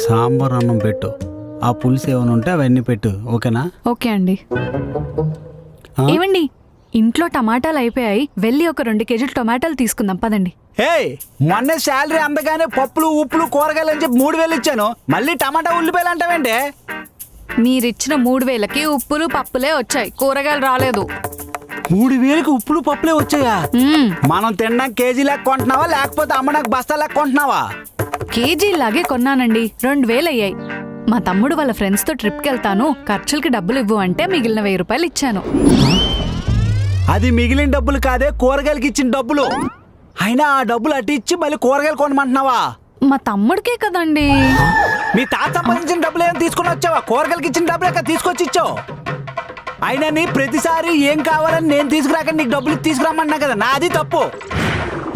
సాంబార్ అన్నం పెట్టు, ఆ పులుసు ఏమైనా ఉంటే అవన్నీ పెట్టు, ఓకేనా? ఓకే అండి. ఏమండి, ఇంట్లో టమాటాలు అయిపోయాయి, వెళ్ళి ఒక 2 కేజీలు టమాటాలు తీసుకుందాం పదండి. మొన్నే శాలరీ అందగానే పప్పులు ఉప్పులు కూరగాయలు అని చెప్పి 3000 ఇచ్చాను, మళ్ళీ టమాటా ఉల్లిపాయలు అంటావేంటి? మీరిచ్చిన 3000కి ఉప్పులు పప్పులే వచ్చాయి, కూరగాయలు రాలేదు. 3000కి ఉప్పులు పప్పులే వచ్చాయా? మనం తినడానికి కేజీ లెక్క కొంటున్నావా లేకపోతే అమ్మడానికి బస్తా లెక్క కొంటున్నావా? కేజీలాగే కొన్నానండి, 2000 అయ్యాయి. మా తమ్ముడు వాళ్ళ ఫ్రెండ్స్తో ట్రిప్కి వెళ్తాను, ఖర్చులకి డబ్బులు ఇవ్వు అంటే మిగిలిన 1000 రూపాయలు ఇచ్చాను. అది మిగిలిన డబ్బులు కాదే, కూరగాయలకి ఇచ్చిన డబ్బులు. అయినా ఆ డబ్బులు అటు ఇచ్చి మళ్ళీ కూరగాయలు కొనమంటున్నావా? మా తమ్ముడికే కదండి. మీ తాత సంపాదించిన డబ్బులు ఏమైనా తీసుకుని వచ్చావా? కూరగాయలకి ఇచ్చిన డబ్బులు ఎక్కడ తీసుకొచ్చి ఇచ్చావు? అయినా నీ ప్రతిసారి ఏం కావాలని నేను తీసుకురాక నీకు డబ్బులు తీసుకురామన్నా కదా, నాది తప్పు.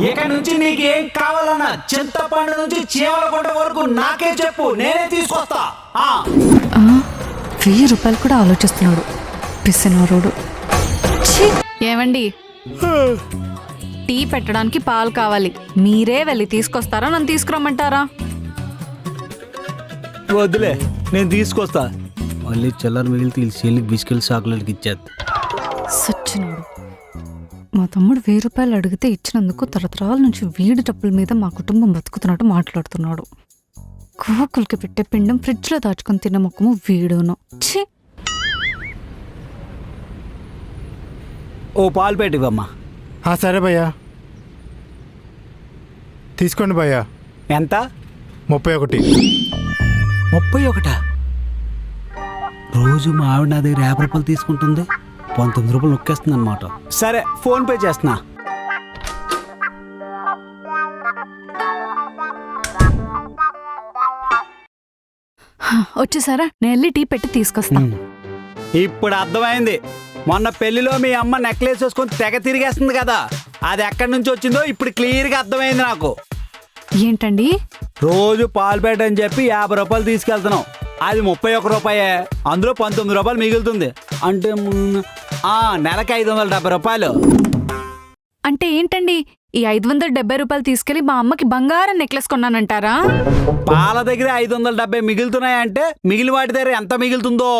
ఇక నుంచి నీకు ఏం కావాలన్నా చింతపండు నుంచి చీమలగుంట వరకు నాకే చెప్పు, నేనే తీసుకొస్తా. 1000 రూపాయలు కూడా ఆలోచిస్తున్నాడు పిసినారుడు. ఏమండి, టీ పెట్టడానికి పాలు కావాలి, మీరే వెళ్ళి తీసుకొస్తారా నన్ను తీసుకురమ్మంటారా? వద్దులే, నేను తీసుకొస్తా. మళ్ళీ చిల్లర మిగిలితే చెల్లికి బిస్కెట్ చాక్లెట్కి ఇచ్చేది. సచ్చినాడు. మా తమ్ముడు 1000 రూపాయలు అడిగితే ఇచ్చినందుకు తరతరాల నుంచి వీడి డబ్బుల మీద మా కుటుంబం బతుకుతున్నట్టు మాట్లాడుతున్నాడు. కోకులకి పెట్టే పిండం ఫ్రిడ్జ్లో దాచుకొని తిన్న ముఖము వీడును. ఛీ! ఓ పాలు పెట్టివమ్మా. సరే భయ్యా, తీసుకోండి భయ్యా. ఎంత? 31. 31? రోజు మా ఆవిడ నా దగ్గర 50 రూపాయలు తీసుకుంటుంది, 19 రూపాయలు నొక్కేస్తుంది అనమాట. సరే, ఫోన్ పే చేస్తున్నా. వచ్చేసారా, నేను వెళ్ళి టీ పెట్టి తీసుకొస్తా. ఇప్పుడు అర్థమైంది, మొన్న పెళ్లిలో మీ అమ్మ నెక్లెస్ వేసుకొని తెగ తిరిగేస్తుంది కదా, అది ఎక్కడి నుంచి వచ్చిందో ఇప్పుడు క్లియర్గా అర్థమైంది నాకు. ఏంటండి? రోజు పాలుపేట అని చెప్పి 50 రూపాయలు తీసుకెళ్తున్నావు, అది 31 రూపాయే, అందులో 19 రూపాయలు మిగులుతుంది. అంటే నెలకి 570 రూపాయలు. అంటే ఏంటండి, ఈ 570 రూపాయలు తీసుకెళ్లి మా అమ్మకి బంగారం నెక్లెస్ కొన్నానంటారా? పాల దగ్గర 570 మిగులుతున్నాయంటే మిగిలిన వాటి దగ్గర ఎంత మిగులుతుందో.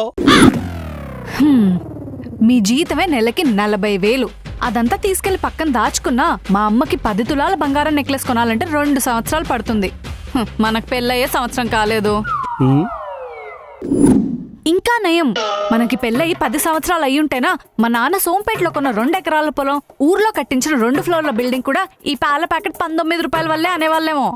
మీ జీతమే నెలకి 40,000, అదంతా తీసుకెళ్లి పక్కన దాచుకున్నా మా అమ్మకి 10 తులాల బంగారం నెక్లెస్ కొనాలంటే 2 సంవత్సరాలు పడుతుంది. మనకు పెళ్ళయ్యే సంవత్సరం కాలేదు. ఇంకా నయం, మనకి పెళ్ళయి 10 సంవత్సరాలు అయ్యుంటేనా మా నాన్న సోంపేటలో కొన్న 2 ఎకరాల పొలం, ఊర్లో కట్టించిన 2 ఫ్లోర్ల బిల్డింగ్ కూడా ఈ పాల ప్యాకెట్ 19 రూపాయల వల్లే అనేవాళ్ళేమో.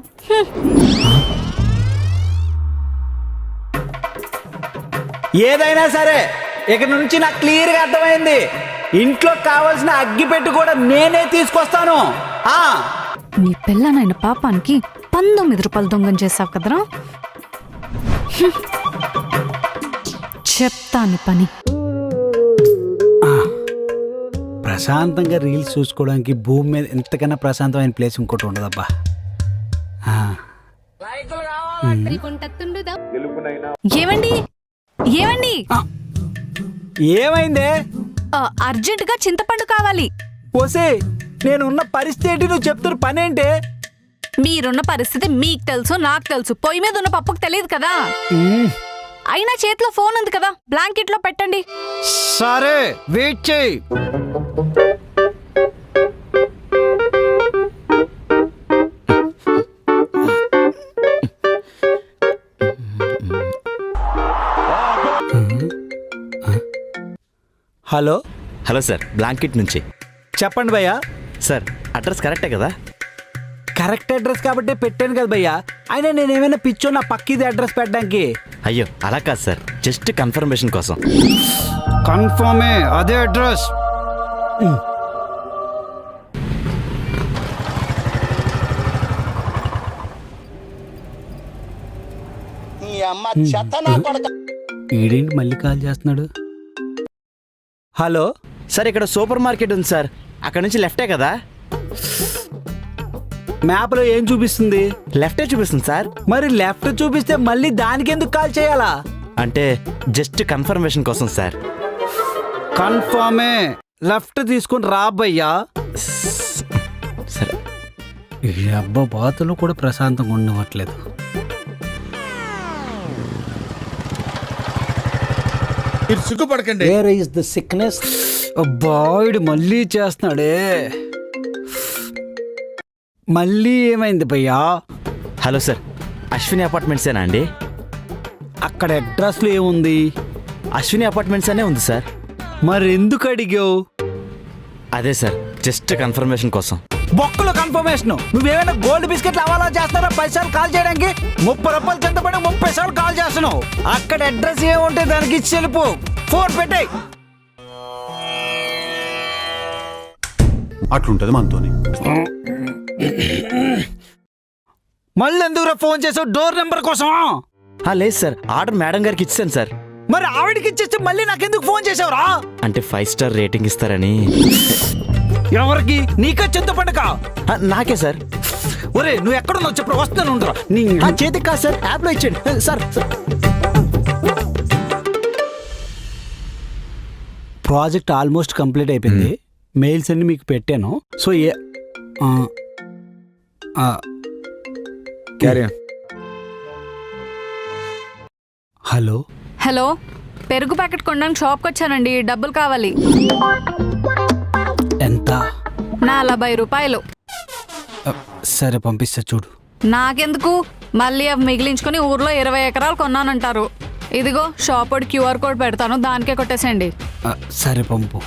ఏదైనా సరే, ఇక నుంచి నాకు క్లియర్గా అర్థమైంది, ఇంట్లో కావాల్సిన అగ్గిపెట్టు కూడా నేనే తీసుకొస్తాను. నీ పిల్లనైన పాపానికి 19 రూపాయలు దొంగం చేసావు కదరా, చెప్తాను పని. ప్రశాంతంగా రీల్స్ చూసుకోవడానికి భూమి మీద ఎంతకన్నా ప్రశాంతమైన ప్లేస్ ఇంకోటి ఉండదబ్బా. ఏమండి ఏమండి ఏమైందే? అర్జెంటుగా చింతపండు కావాలి. పోసే, నేనున్న పరిస్థితి నువ్వు చెప్తున్న పనేంటే? మీరున్న పరిస్థితి మీకు తెలుసు, నాకు తెలుసు, పొయ్యి మీద ఉన్న పప్పుకు తెలియదు కదా. అయినా చేతిలో ఫోన్ ఉంది కదా, బ్లాంకెట్ లో పెట్టండి. సరే, వెయిట్ చేయి. హలో హలో సార్, బ్లాంకెట్ నుంచి. చెప్పండి భయ్యా. సార్, అడ్రస్ కరెక్టే కదా? కరెక్ట్ అడ్రస్ కాబట్టి పెట్టాను కదా భయ్యా, అయినా నేనేమైనా పిచ్చో నా పక్కిది అడ్రస్ పెట్టడానికి? అయ్యో అలా కాదు సార్, జస్ట్ కన్ఫర్మేషన్ కోసం. కన్ఫర్మే, అదే అడ్రస్. ఈడేంటి మళ్ళీ కాల్ చేస్తున్నాడు? హలో సార్, ఇక్కడ సూపర్ మార్కెట్ ఉంది సార్, అక్కడ నుంచి లెఫ్టే కదా? మ్యాప్లో ఏం చూపిస్తుంది? లెఫ్టే చూపిస్తుంది సార్. మరి లెఫ్ట్ చూపిస్తే మళ్ళీ దానికి ఎందుకు కాల్ చేయాలా? అంటే జస్ట్ కన్ఫర్మేషన్ కోసం సార్. కన్ఫర్మే, లెఫ్ట్ తీసుకుని రాబయ్యా. సరే. ఈ అబ్బా బాతులు కూడా ప్రశాంతంగా ఉండవట్లేదు. మీరు సిగ్గుపడకండి. Where is the sickness? బాయుడు మళ్ళీ చేస్తున్నాడే. మళ్ళీ ఏమైంది భయ్యా? హలో సార్, అశ్విని అపార్ట్మెంట్సేనా అండి? అక్కడ అడ్రస్లో ఏముంది? అశ్విని అపార్ట్మెంట్స్ అనే ఉంది సార్. మరి ఎందుకు అడిగావు? అదే సార్, జస్ట్ కన్ఫర్మేషన్ కోసం. బొక్కలో కన్ఫర్మేషన్. నువ్వేమైనా గోల్డ్ బిస్కెట్లు అవాలా చేస్తారా? 10 సార్లు కాల్ చేయడానికి 30 రూపాయలు కింద పడి 30 సార్లు కాల్ చేస్తున్నావు. అక్కడ అడ్రస్ ఏముంటే దానికి ఇచ్చి వెళ్ళిపో. ఫోన్ పెట్టాయి. అట్లుంటది మనతోని. మళ్ళీ ఎందుకురా ఫోన్ చేసావు? డోర్ నెంబర్ కోసం? లేదు సార్, ఆర్డర్ మేడం గారికి ఇచ్చాను సార్. మరి ఆవిడకి ఇచ్చేస్తే మళ్ళీ నాకెందుకు ఫోన్ చేసావురా? అంటే 5 స్టార్ రేటింగ్ ఇస్తారని. ఎవరికి? నీకే చింత పండుగ? నాకే సార్. ఒరే నువ్వు ఎక్కడున్నావు చెప్పు, వస్తాను ఉండరా. నీ చేతికి కాదు సార్, యాప్లో ఇచ్చేయండి సార్. ప్రాజెక్ట్ ఆల్మోస్ట్ కంప్లీట్ అయిపోయింది. మెయిల్స్ అన్ని మీకు పెట్టాను. సో హలో హలో, పెరుగు ప్యాకెట్ కొనడానికి షాప్కి వచ్చానండి. డబ్బులు కావాలి. ఎంత? 40 రూపాయలు. సరే పంపిస్తా చూడు. నాకెందుకు? మళ్ళీ అవి మిగిలించుకొని ఊర్లో 20 ఎకరాలు కొన్నానంటారు. ఇదిగో షాప్ వాడి QR కోడ్ పెడతాను, దానికే కొట్టేసేయండి. సరే పంపు.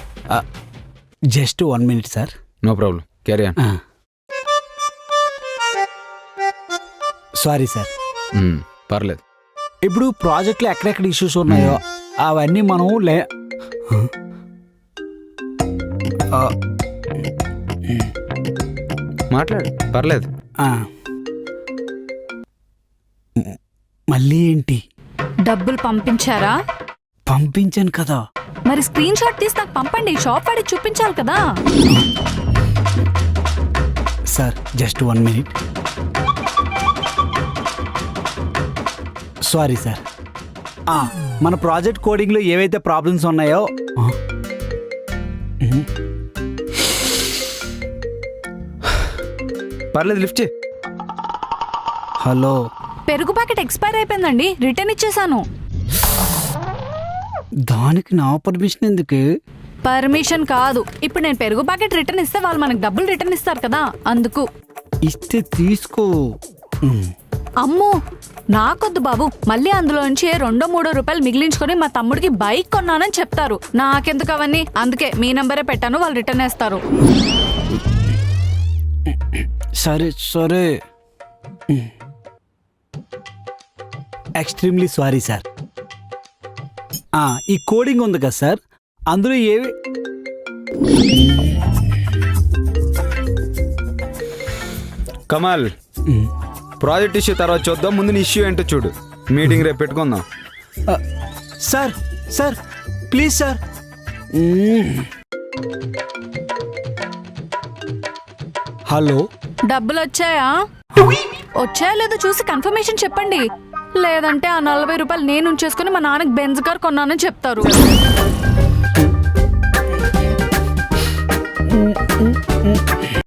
Just 1 minute sir. No problem, carry on. Sorry sir. పర్లేదు. ఇప్పుడు ప్రాజెక్ట్లో ఎక్కడెక్కడ ఇష్యూస్ ఉన్నాయో అవన్నీ మనం మాట్లాడు, పర్లేదు. మళ్ళీ ఏంటి? డబ్బులు పంపించారా? పంపించాను కదా. మరి స్క్రీన్ షాట్ తీసి నాకు పంపండి. షాప్ వాడికి చూపించాలి కదా. Sir just 1 minute. Sorry sir. మన ప్రాజెక్ట్ కోడింగ్లో ఏవైతే ప్రాబ్లమ్స్ ఉన్నాయో పర్లేదు, లిఫ్ట్ చేయి. హలో, పెరుగు ప్యాకెట్ ఎక్స్పైర్ అయిపోయిందండి, రిటర్న్ ఇచ్చేసాను. దానికి నా పర్మిషన్ ఎందుకు? పర్మిషన్ కాదు, ఇప్పుడు నేను పెరుగు ప్యాకెట్ రిటర్న్ ఇస్తే వాళ్ళు మనకు డబ్బులు రిటర్న్ ఇస్తారు కదా, అందుకు. ఇస్తే తీసుకో. అమ్మో నాకొద్దు బాబు. మళ్ళీ అందులో నుంచి 2-3 రూపాయలు మిగిలించుకొని మా తమ్ముడికి బైక్ కొన్నానని చెప్తారు. నాకెందుకు అవన్నీ? అందుకే మీ నంబరే పెట్టాను, వాళ్ళు రిటర్న్ వేస్తారు. సరే సరే. Extremely sorry sir. ఈ కోడింగ్ ఉంది కదా సార్, అందులో ఏవి కమాల్, ప్రాజెక్ట్ ఇష్యూ తర్వాత చూద్దాం, ముందు నీ ఇష్యూ ఏంటో చూడు. మీటింగ్ రేపు పెట్టుకుందాం. Sir. Sir please sir. Hello, డబ్బులు వచ్చాయా? వచ్చాయా లేదో చూసి కన్ఫర్మేషన్ చెప్పండి. లేదంటే ఆ 40 రూపాయలు నేను ఉంచేసుకుని మా నాన్నకి బెంజ్ కార్ కొన్నానని చెప్తారు.